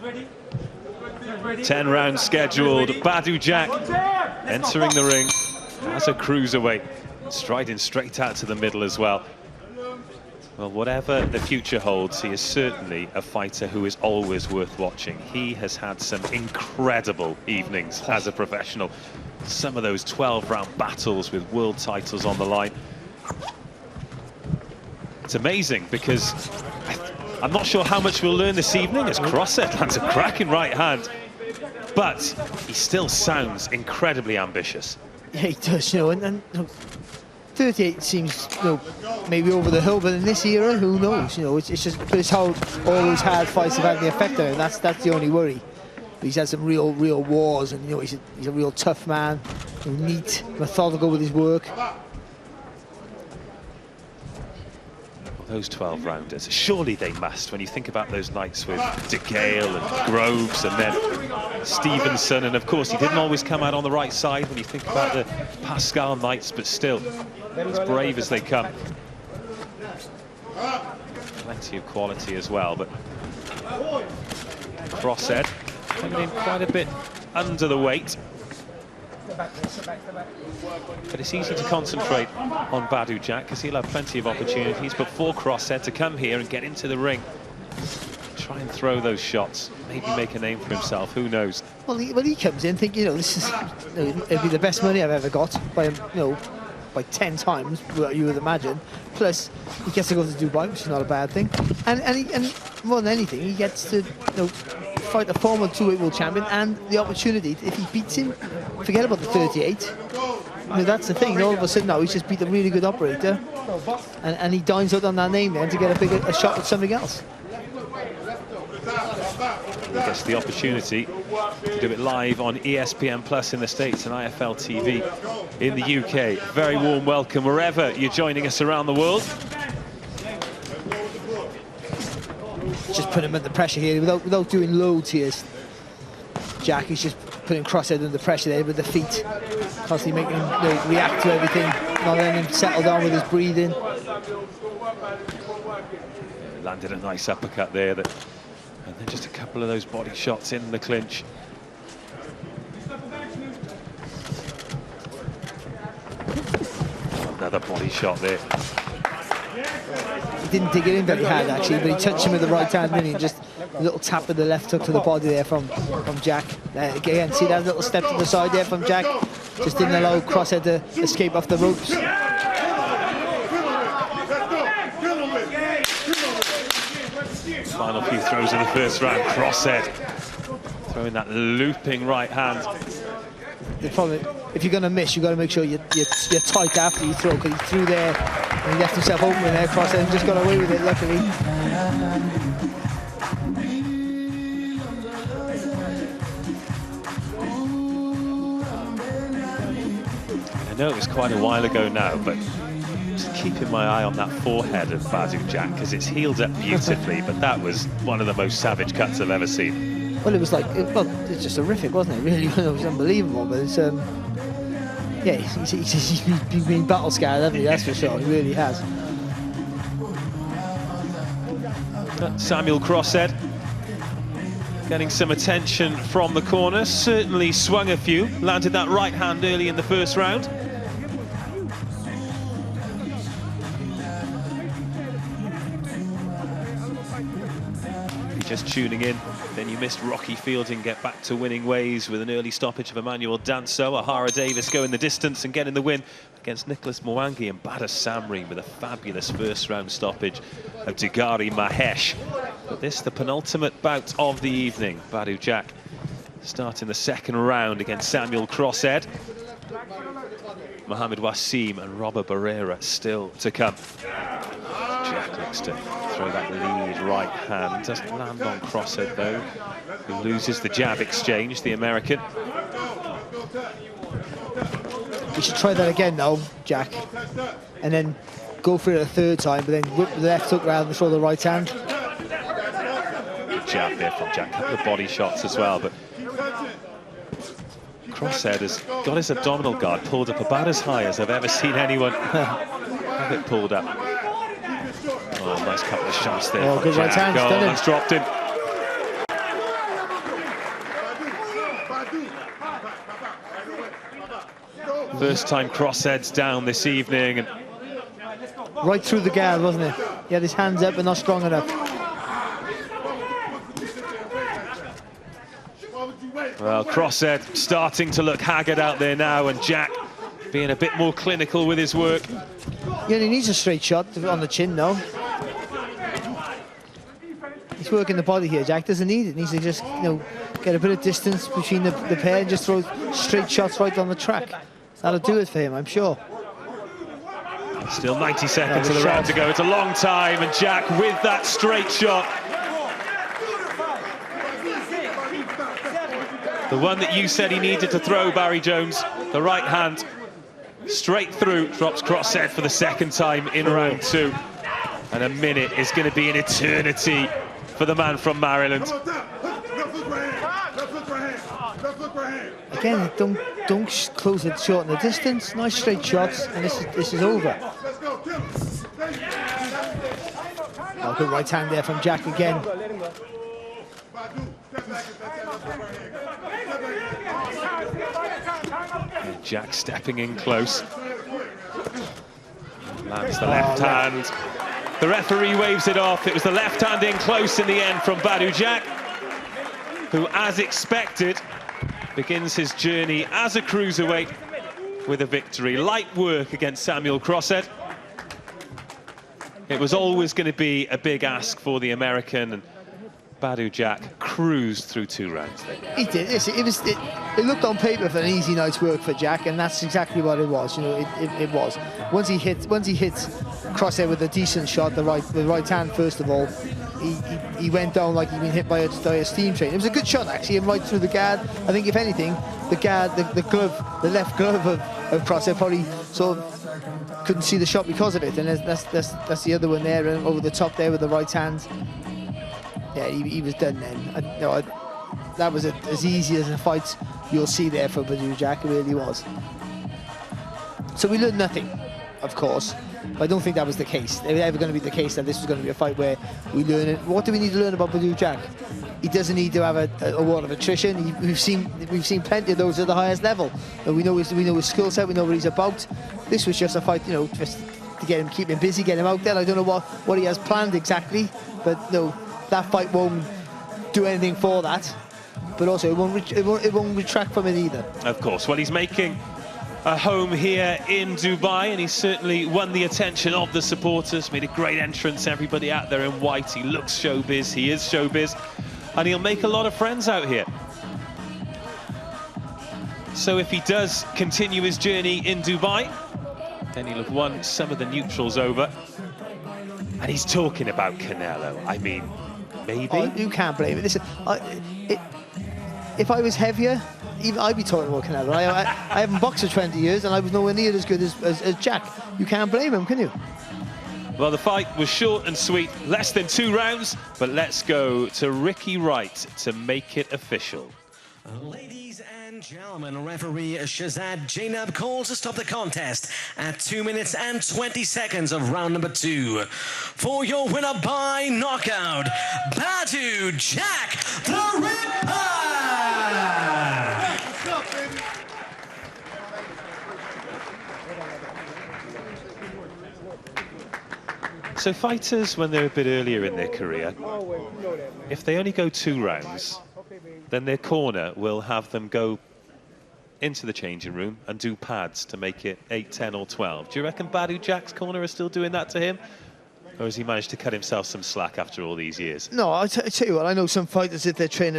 Ready? 10 rounds scheduled. Badou Jack entering the ring as a cruiserweight, striding straight out to the middle as well. Well, whatever the future holds, he is certainly a fighter who is always worth watching. He has had some incredible evenings as a professional. Some of those 12-round battles with world titles on the line. It's amazing because I'm not sure how much we'll learn this evening as Crosset lands a cracking right hand. But he still sounds incredibly ambitious. Yeah, he does, you know, and 38 seems, you know, maybe over the hill, but in this era, who knows? You know, it's just, but it's how all those hard fights have had the effect on him. That's the only worry. But he's had some real wars, and you know, he's a real tough man, neat, methodical with his work. Those 12-rounders, surely they must, when you think about those nights with De Gale and Groves and then Stevenson, and of course he didn't always come out on the right side when you think about the Pascal nights, but still, as brave as they come. Plenty of quality as well, but Crosshead coming in quite a bit under the weight. But it's easy to concentrate on Badou Jack because he'll have plenty of opportunities. But for Crosshead to come here and get into the ring, try and throw those shots, maybe make a name for himself, who knows? Well, he comes in thinking, you know, this is, it'll be the best money I've ever got by, you know, by 10 times, what you would imagine. Plus, he gets to go to Dubai, which is not a bad thing. And more than anything, he gets to, you know, fight a former 2-weight world champion, and the opportunity, if he beats him, forget about the 38. You know, that's the thing. All of a sudden now he's just beat a really good operator, and he dines out on that name then to get a shot at something else. He gets the opportunity to do it live on ESPN Plus in the States and IFL TV in the UK. Very warm welcome wherever you're joining us around the world. Just put him under pressure here without doing loads here. Jack is just putting Crosshead under pressure there with the feet, constantly making him, you know, react to everything, not letting him settle down with his breathing. Landed a nice uppercut there, and then just a couple of those body shots in the clinch. Another body shot there. He didn't dig it in very hard actually, but he touched him with the right hand, didn't he? Just a little tap with the left hook to the body there from Jack. Again, see that little step to the side there from Jack? Just didn't allow Crosshead to escape off the ropes. Final few throws in the first round. Crosshead throwing that looping right hand. The problem, if you're going to miss, you've got to make sure you're tight after you throw, because he threw there and he left himself open there, Crosshead, and just got away with it, luckily. I know it was quite a while ago now, but just keeping my eye on that forehead of Badou Jack, because it's healed up beautifully, but that was one of the most savage cuts I've ever seen. Well, it was like, it's just horrific, wasn't it? Really, it was unbelievable. But it's, yeah, he's been battle scarred, hasn't he? That's for sure. He really has. Samuel Crosshead getting some attention from the corner. Certainly swung a few. Landed that right hand early in the first round. Just tuning in, then you missed Rocky Fielding get back to winning ways with an early stoppage of Emmanuel Danso. Ahara Davis going the distance and getting the win against Nicholas Mwangi, and Badou Samri with a fabulous first round stoppage of Digari Mahesh. But this, the penultimate bout of the evening. Badou Jack starting the second round against Samuel Crosshead. Mohamed Wasim and Robert Barrera still to come. Jack looks to throw that lead right hand. Doesn't land on Crosshead though, who loses the jab exchange, the American. You should try that again though, Jack. And then go for it a third time, but then whip the left hook round and throw the right hand. Good jab there from Jack. A couple of body shots as well, but Crosshead has got his abdominal guard pulled up about as high as I've ever seen anyone have it pulled up. Oh, Nice couple of shots there. Oh, good right hand, That's dropped in. First time crossheads down this evening. And right through the guard, wasn't it? He had his hands up but not strong enough. well, crosshead starting to look haggard out there now, and Jack being a bit more clinical with his work. Yeah, he needs a straight shot on the chin now. He's working the body here. Jack doesn't need it. He needs to just, get a bit of distance between the pair and just throw straight shots right on the track. That'll do it for him, I'm sure. Still 90 seconds of the round to go. It's a long time, and Jack with that straight shot. The one that you said he needed to throw, Barry Jones, the right hand, straight through, drops crosshead for the second time in round 2. And a minute is going to be an eternity for the man from Maryland. Again, don't close it short in the distance. Nice straight shots, and this is over. Oh, good right hand there from Jack again. And Jack stepping in close. Lands the left hand. The referee waves it off. It was the left hand in close in the end from Badou Jack, who, as expected, begins his journey as a cruiserweight with a victory. Light work against Samuel Crosshead. It was always going to be a big ask for the American, and Badou Jack cruised through 2 rounds there. He did. It looked on paper for an easy night's work for Jack, and that's exactly what it was. It was. Once he hit Crosshead with a decent shot, the right hand first of all, he went down like he'd been hit by a steam train. It was a good shot actually, and right through the guard. I think if anything, the guard, the glove, the left glove of Crosshead probably sort of couldn't see the shot because of it, and that's the other one there, and over the top there with the right hand. Yeah, he was done then. That was as easy as a fight you'll see there for Badou Jack. It really was. So we learned nothing, of course. But I don't think that was the case. It was ever going to be the case that this was going to be a fight where we learn it. What do we need to learn about Badou Jack? He doesn't need to have a wall of attrition. We've seen plenty of those at the highest level. And we know his skill set. We know what he's about. This was just a fight, just to keep him busy, get him out there. I don't know what he has planned exactly, but that fight won't do anything for that. But also, it won't retract from it either. Of course. Well, he's making a home here in Dubai, and he's certainly won the attention of the supporters. Made a great entrance, everybody out there in white. He looks showbiz, he is showbiz, and he'll make a lot of friends out here. So if he does continue his journey in Dubai, then he'll have won some of the neutrals over. And he's talking about Canelo. I mean, maybe. Oh, you can't blame it. Listen, if I was heavier, even I'd be talking about Canelo. I haven't boxed for 20 years, and I was nowhere near as good as Jack. You can't blame him, can you? Well, the fight was short and sweet, less than 2 rounds, but let's go to Ricky Wright to make it official. Ladies and gentlemen, referee Shazad Jainab calls to stop the contest at 2 minutes and 20 seconds of round number 2. For your winner by knockout, Badou Jack the Ripper! So fighters, when they're a bit earlier in their career, if they only go 2 rounds, then their corner will have them go into the changing room and do pads to make it 8, 10 or 12. Do you reckon Badou Jack's corner is still doing that to him? Or has he managed to cut himself some slack after all these years? No, I tell you what, I know some fighters, if they're training